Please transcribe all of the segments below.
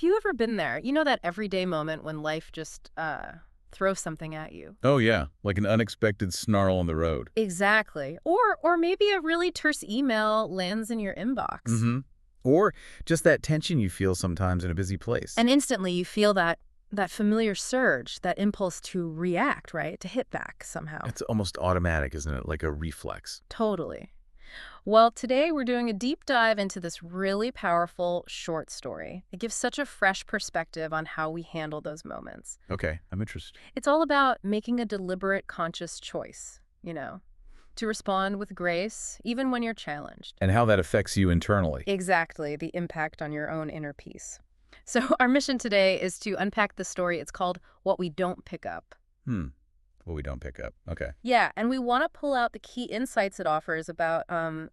Have you ever been there? You know that everyday moment when life just throws something at you? Oh, yeah, like an unexpected snarl on the road. Exactly. Or maybe a really terse email lands in your inbox. Mm-hmm. Or just that tension you feel sometimes in a busy place. And instantly you feel that familiar surge, that impulse to react, right? To hit back somehow. It's almost automatic, isn't it? Like a reflex. Totally. Well, today we're doing a deep dive into this really powerful short story. It gives such a fresh perspective on how we handle those moments. Okay, I'm interested. It's all about making a deliberate, conscious choice, to respond with grace, even when you're challenged. And how that affects you internally. Exactly, the impact on your own inner peace. So our mission today is to unpack the story. It's called What We Don't Pick Up. What we don't pick up. Okay. Yeah, and we want to pull out the key insights it offers about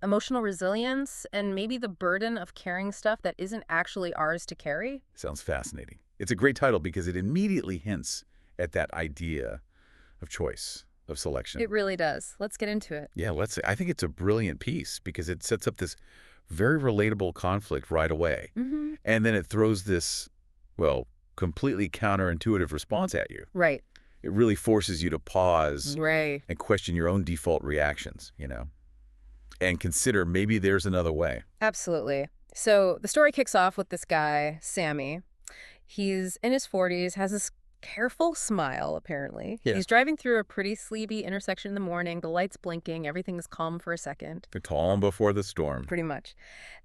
emotional resilience and maybe the burden of carrying stuff that isn't actually ours to carry. Sounds fascinating. It's a great title because it immediately hints at that idea of choice, of selection. It really does. Let's get into it. Yeah, let's say. I think it's a brilliant piece because it sets up this very relatable conflict right away. Mm-hmm. And then it throws this, well, completely counterintuitive response at you. Right. It really forces you to pause Right. and question your own default reactions, and consider maybe there's another way. Absolutely. So the story kicks off with this guy, Sami. He's in his 40s, has this careful smile, apparently. Yeah. He's driving through a pretty sleepy intersection in the morning. The light's blinking. Everything is calm for a second. The calm before the storm. Pretty much.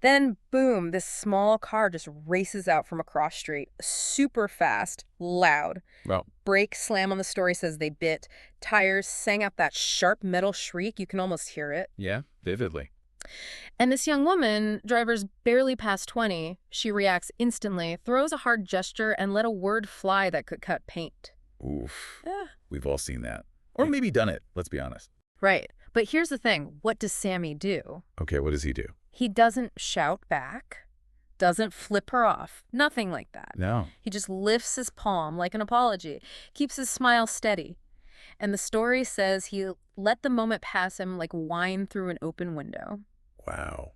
Then, boom, this small car just races out from across street. Super fast, loud. Well, Brakes slam on the story says they bit. Tires sang out that sharp metal shriek. You can almost hear it. yeah, vividly. And this young woman, driver's barely past 20, she reacts instantly, throws a hard gesture, and let a word fly that could cut paint. Oof. Yeah. We've all seen that. Or maybe done it, let's be honest. Right. But here's the thing. What does Sami do? Okay, what does he do? He doesn't shout back, doesn't flip her off, nothing like that. No. He just lifts his palm like an apology, keeps his smile steady. And the story says he let the moment pass him like wine through an open window. Wow.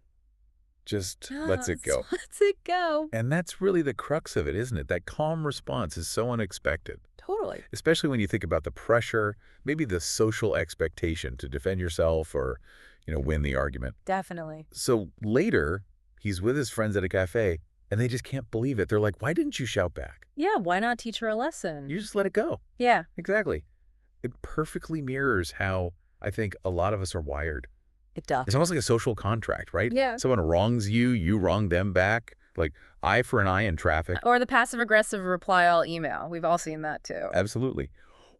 Just lets it go. Lets it go. And that's really the crux of it, isn't it? That calm response is so unexpected. Totally. Especially when you think about the pressure, maybe the social expectation to defend yourself or, win the argument. Definitely. So later, he's with his friends at a cafe, and they just can't believe it. They're like, why didn't you shout back? Yeah, why not teach her a lesson? You just let it go. Yeah. Exactly. It perfectly mirrors how I think a lot of us are wired. It does. It's almost like a social contract, right? Yeah. Someone wrongs you, you wrong them back. Like eye for an eye in traffic. Or the passive-aggressive reply-all email. We've all seen that, too. Absolutely.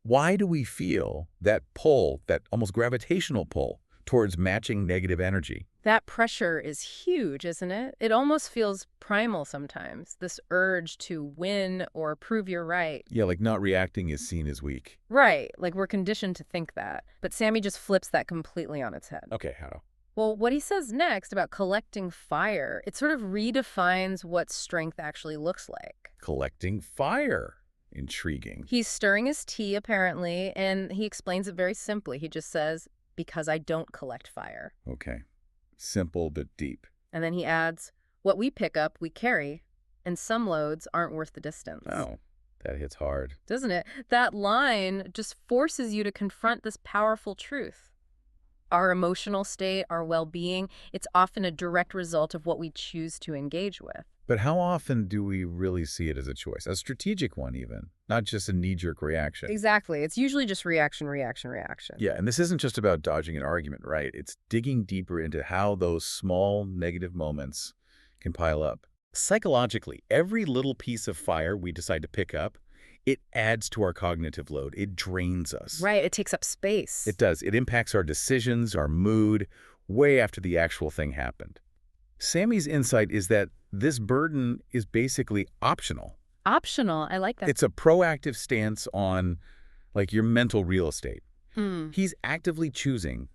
Why do we feel that pull, that almost gravitational pull, towards matching negative energy? That pressure is huge, isn't it? It almost feels primal sometimes, this urge to win or prove you're right. Yeah, like not reacting is seen as weak. Right, like we're conditioned to think that. But Sami just flips that completely on its head. Okay, how? Well, what he says next about collecting fire, it sort of redefines what strength actually looks like. Collecting fire. Intriguing. He's stirring his tea, apparently, and he explains it very simply. He just says, because I don't collect fire. Okay. Simple but deep. And then he adds, what we pick up, we carry, and some loads aren't worth the distance. Oh, that hits hard. Doesn't it? That line just forces you to confront this powerful truth. Our emotional state, our well-being, it's often a direct result of what we choose to engage with. But how often do we really see it as a choice? A strategic one even, not just a knee-jerk reaction. Exactly. It's usually just reaction, reaction, reaction. Yeah, and this isn't just about dodging an argument, right? It's digging deeper into how those small negative moments can pile up. Psychologically, every little piece of fire we decide to pick up, it adds to our cognitive load. It drains us. Right. It takes up space. It does. It impacts our decisions, our mood, way after the actual thing happened. Sami's insight is that this burden is basically optional. Optional. I like that. It's a proactive stance on, like, your mental real estate. Hmm. He's actively choosing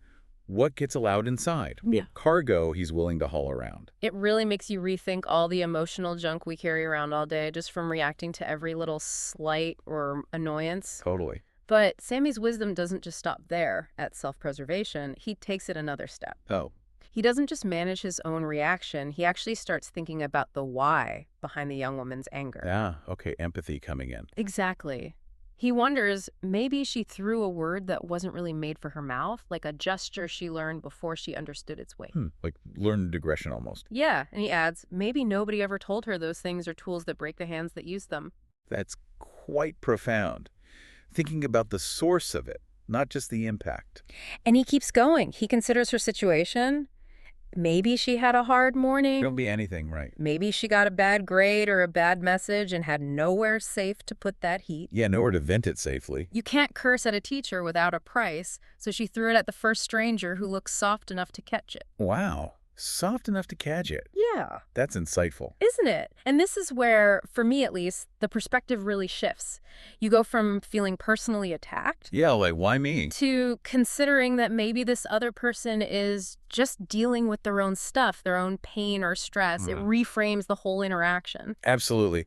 what gets allowed inside, Yeah. what cargo he's willing to haul around. It really makes you rethink all the emotional junk we carry around all day just from reacting to every little slight or annoyance. Totally. But Sami's wisdom doesn't just stop there at self-preservation. He takes it another step. Oh. He doesn't just manage his own reaction, he actually starts thinking about the why behind the young woman's anger. Ah, okay, empathy coming in. Exactly. He wonders maybe she threw a word that wasn't really made for her mouth, like a gesture she learned before she understood its weight. Like learned aggression almost. Yeah, and he adds, maybe nobody ever told her those things are tools that break the hands that use them. That's quite profound. Thinking about the source of it, not just the impact. And he keeps going. He considers her situation. Maybe she had a hard Don't morning. be anything, right? Maybe she got a bad grade or a bad message and had nowhere safe to put that heat. Yeah, nowhere to vent it safely. You can't curse at a teacher without a price, so she threw it at the first stranger who looks soft enough to catch it. Wow, soft enough to catch it. Yeah. That's insightful. Isn't it? And this is where, for me at least, the perspective really shifts. You go from feeling personally attacked Yeah, like, why me? to considering that maybe this other person is just dealing with their own stuff, their own pain or stress. It reframes the whole interaction. Absolutely.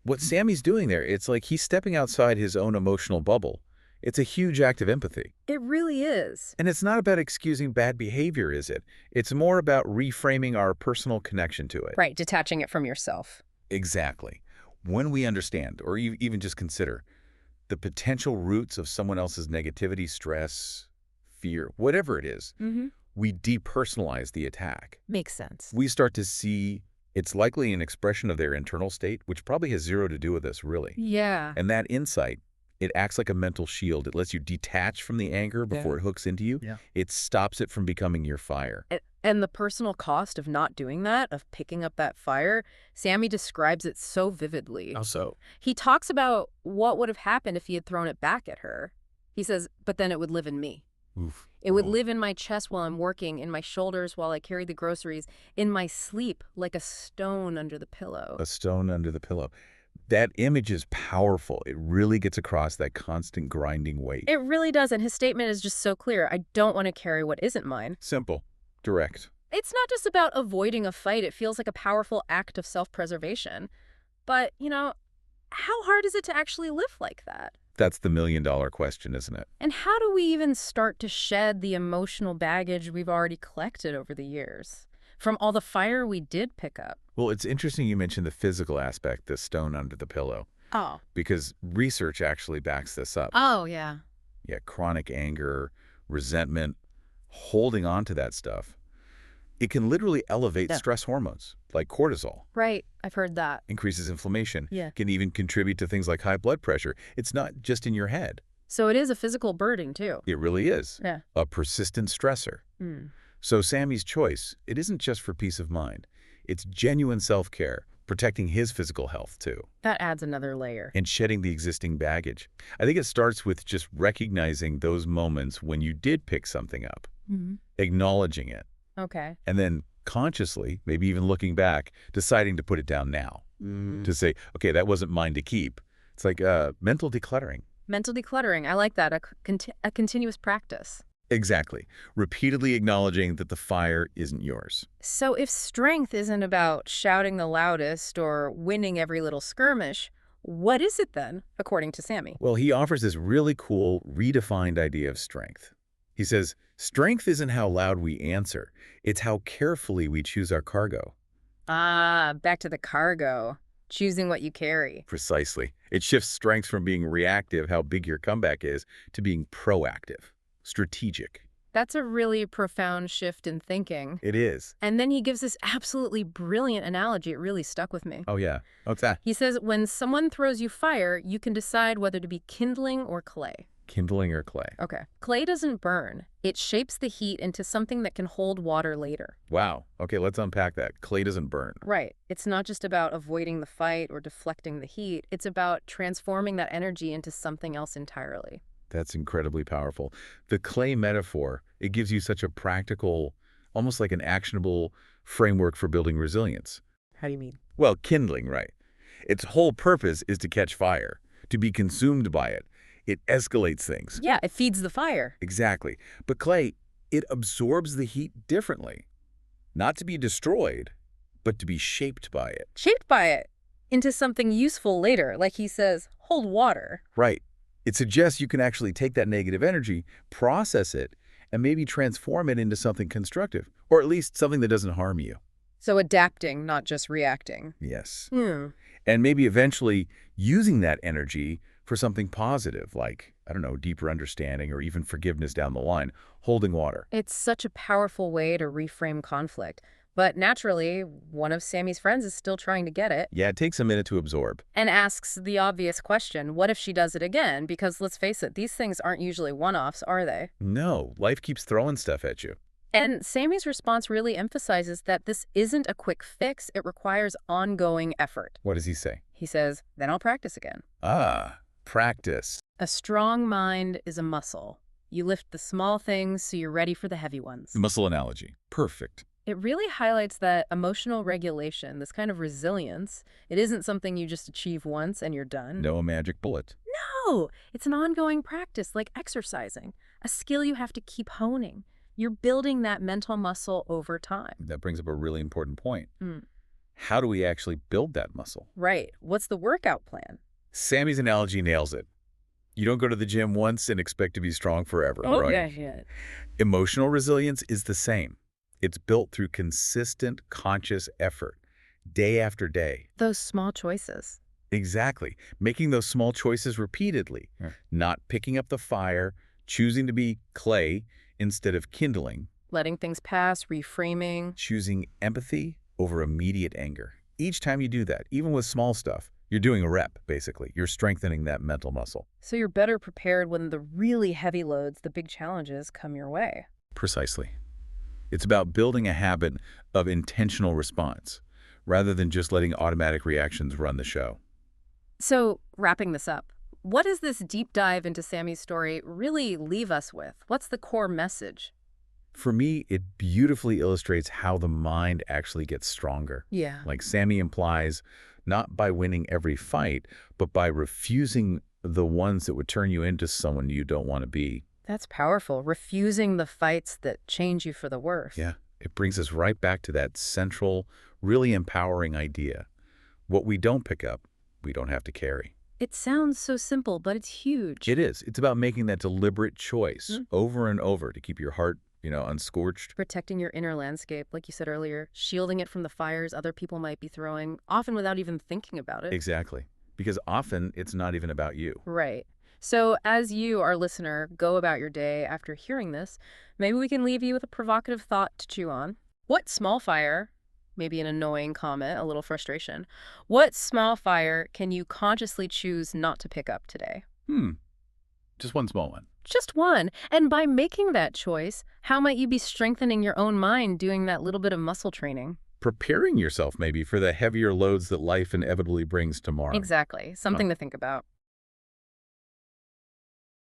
What Sammy's doing there, it's like he's stepping outside his own emotional bubble. It's a huge act of empathy. It really is. And it's not about excusing bad behavior, is it? It's more about reframing our personal connection to it. Right, detaching it from yourself. Exactly. When we understand, or even just consider, the potential roots of someone else's negativity, stress, fear, whatever it is, we depersonalize the attack. Makes sense. We start to see it's likely an expression of their internal state, which probably has zero to do with us, really. Yeah. And that insight, it acts like a mental shield. It lets you detach from the anger before it hooks into you. Yeah. It stops it from becoming your fire. And the personal cost of not doing that, of picking up that fire, Sammy describes it so vividly. How so? He talks about what would have happened if he had thrown it back at her. He says, but then it would live in me. Oof. It would Oh. live in my chest while I'm working, in my shoulders while I carry the groceries, in my sleep like a stone under the pillow. A stone under the pillow. That image is powerful. It really gets across that constant grinding weight. It really does, and his statement is just so clear. I don't want to carry what isn't mine. Simple. Direct. It's not just about avoiding a fight. It feels like a powerful act of self-preservation. But, how hard is it to actually live like that? That's the million-dollar question, isn't it? And how do we even start to shed the emotional baggage we've already collected over the years? From all the fire we did pick up. Well, it's interesting you mentioned the physical aspect, the stone under the pillow, Oh. because research actually backs this up. Oh, yeah. Yeah, chronic anger, resentment, holding on to that stuff. It can literally elevate Yeah. stress hormones, like cortisol, Right. I've heard that. increases inflammation, Yeah. can even contribute to things like high blood pressure. It's not just in your head. So it is a physical burden, too. It really is. Yeah. A persistent stressor. Hmm. So Sammy's choice, it isn't just for peace of mind. It's genuine self-care, protecting his physical health, too, That adds another layer. and shedding the existing baggage. I think it starts with just recognizing those moments when you did pick something up, acknowledging it, Okay. and then consciously, maybe even looking back, deciding to put it down now, to say, okay, that wasn't mine to keep. It's like mental decluttering. Mental decluttering. I like that. A continuous practice. Exactly. Repeatedly acknowledging that the fire isn't yours. So if strength isn't about shouting the loudest or winning every little skirmish, what is it then, according to Sammy? Well, he offers this really cool, redefined idea of strength. He says, strength isn't how loud we answer. It's how carefully we choose our cargo. Ah, back to the cargo. Choosing what you carry. Precisely. It shifts strength from being reactive, how big your comeback is, to being proactive, strategic. That's a really profound shift in thinking. It is. And then he gives this absolutely brilliant analogy. It really stuck with me. Oh, yeah. What's that? He says, when someone throws you fire, you can decide whether to be kindling or clay. Kindling or clay? Okay. Clay doesn't burn. It shapes the heat into something that can hold water later. Wow. Okay, let's unpack that. Clay doesn't burn. Right. It's not just about avoiding the fight or deflecting the heat. It's about transforming that energy into something else entirely. That's incredibly powerful. The clay metaphor, it gives you such a practical, almost like an actionable framework for building resilience. How do you mean? Well, kindling, right. Its whole purpose is to catch fire, to be consumed by it. It escalates things. Yeah, it feeds the fire. Exactly. But clay, it absorbs the heat differently. Not to be destroyed, but to be shaped by it. Shaped by it into something useful later. Like he says, hold water. Right. It suggests you can actually take that negative energy, process it, and maybe transform it into something constructive Or at least something that doesn't harm you. So adapting, not just reacting. Yes. Hmm. And maybe eventually using that energy for something positive, like, I don't know, deeper understanding or even forgiveness down the line, holding water. It's such a powerful way to reframe conflict. But naturally, one of Sammy's friends is still trying to get it Yeah, it takes a minute to absorb. and asks the obvious question, what if she does it again? Because let's face it, these things aren't usually one-offs, are they? No, life keeps throwing stuff at you. And Sammy's response really emphasizes that this isn't a quick fix. It requires ongoing effort. What does he say? He says, then I'll practice again. Ah, practice. A strong mind is a muscle. You lift the small things so you're ready for the heavy ones. The muscle analogy. Perfect. It really highlights that emotional regulation, this kind of resilience. It isn't something you just achieve once and you're done. No magic bullet. No, it's an ongoing practice, like exercising, a skill you have to keep honing. You're building that mental muscle over time. That brings up a really important point. Mm. How do we actually build that muscle? Right. What's the workout plan? Sammy's analogy nails it. You don't go to the gym once and expect to be strong forever, right? Yeah. Emotional resilience is the same. It's built through consistent, conscious effort, day after day. Those small choices. Exactly. Making those small choices repeatedly, not picking up the fire, choosing to be clay instead of kindling, Letting things pass, reframing. choosing empathy over immediate anger. Each time you do that, even with small stuff, you're doing a rep, basically. You're strengthening that mental muscle. So you're better prepared when the really heavy loads, the big challenges, come your way. Precisely. It's about building a habit of intentional response, rather than just letting automatic reactions run the show. So, wrapping this up, what does this deep dive into Sammy's story really leave us with? What's the core message? For me, it beautifully illustrates how the mind actually gets stronger. Yeah. Like Sammy implies, not by winning every fight, but by refusing the ones that would turn you into someone you don't want to be. That's powerful. Refusing the fights that change you for the worse. Yeah, it brings us right back to that central, really empowering idea. What we don't pick up, we don't have to carry. It sounds so simple, but it's huge. It is. It's about making that deliberate choice over and over to keep your heart, unscorched. Protecting your inner landscape, like you said earlier, shielding it from the fires other people might be throwing, often without even thinking about it. Exactly. Because often it's not even about you. Right. So as you, our listener, go about your day after hearing this, maybe we can leave you with a provocative thought to chew on. What small fire, maybe an annoying comment, a little frustration, what small fire can you consciously choose not to pick up today? Just one small one. Just one. And by making that choice, how might you be strengthening your own mind doing that little bit of muscle training? Preparing yourself maybe for the heavier loads that life inevitably brings tomorrow. Exactly. Something to think about.